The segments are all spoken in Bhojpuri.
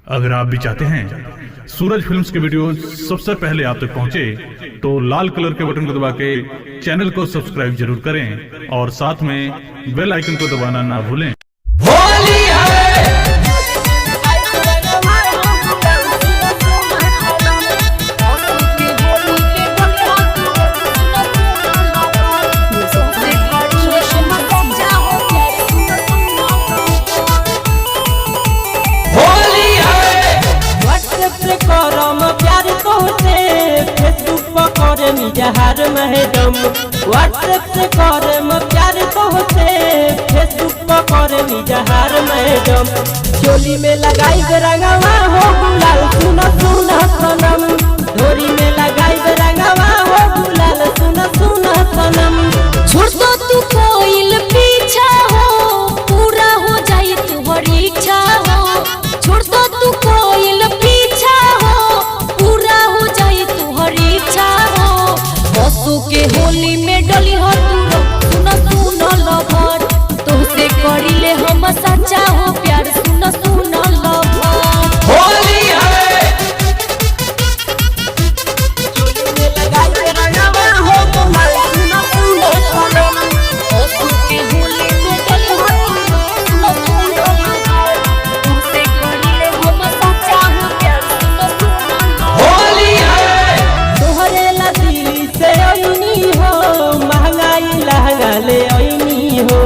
अगर आप भी चाहते हैं सूरज फिल्म्स के वीडियो सबसे पहले आप तक पहुंचे, तो लाल कलर के बटन को दबा के चैनल को सब्सक्राइब जरूर करें और साथ में बेल आइकन को दबाना ना भूलें। होली है जहार मैडम व्हाट्सएप से करे प्यार तो होते, फेसबुक पर करे जहार मैडम। चोली में लगाई रंगवा हो गुलाल सुना सुना सनम, डोरी में लगाई रंगवा हो गुलाल सुना सुना सनम। छोड़ दो तू कोइल पीछा हो, पूरा हो जाए तुम्हारी इच्छा हो। छोड़ दो तू कोइल पीछा हो, पूरा हो जाए तुम्हारी इच्छा हो। बसु के होली में डली हो तू सुना सुना लवर, तुझसे करिले हम सच्चा हो प्यार सुना सुना लवर। होली है चोली में लगाई रंगवा हो गुलाल सुना सुना सनम। बसु के होली में डली हो सुना सुना लवर, तुझसे करिले हम सच्चा हो प्यार सुना सुना लवर। होली है तोहरे ला दिल से ओइनी हो, महंगाई लहंगा ले ओइनी हो।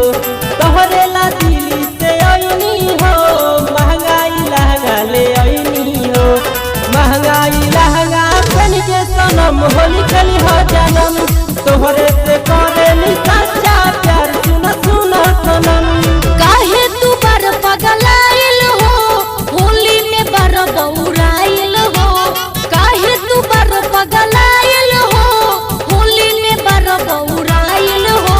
तोहरे ला दिल से ओइनी हो, महंगाई लहंगा ले ओइनी हो। महंगाई लहंगा पहन के सनम होली खेली हो जनम, तोहरे से करे नी सच्चा प्यार सुना सुना सनम। काहे तू बार पगलाइल हो, होली में बार बौराइल हो। काहे तू बार पगलाइल हो, होली में बार बौराइल हो।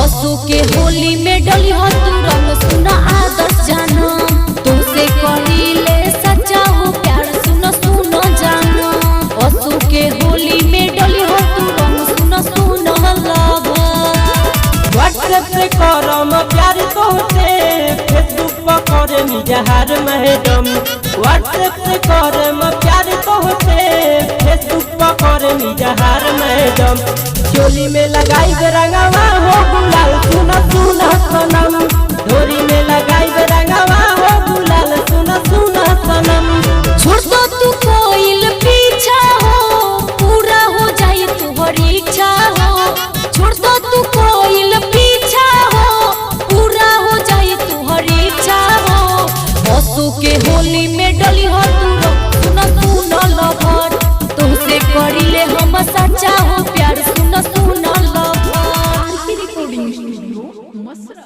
असु के होली में डली हो तू रंग सुना आदर्श जानम, तुमसे करिले सच्चा हो प्यार सुना सुना जानम। असु के होली में डली हो तू रंग सुना सुना लव। व्हाट्सएप से करम प्यार तो होते, फेसबुक पर करे जहार मैडम। व्हाट्सएप से करम प्यार तो होते, फेसबुक पर करे जहार मैडम। चोली में लगाई रंगवा हो गुलाल सुना सुना सनम, डोरी में लगाई रंगवा हो गुलाल सुना सुना सनम। छोड़ दो तू कोइल पीछा हो, पूरा हो जाए तुम्हारी इच्छा हो। छोड़ दो तू कोइल पीछा हो, पूरा हो जाए तुम्हारी इच्छा हो। बसु के होली में डली हो तू सुना सुना लवर, तुझसे करिले हम सच्चा हो प्यार सुना सुना लवर। Recording studio मसरा।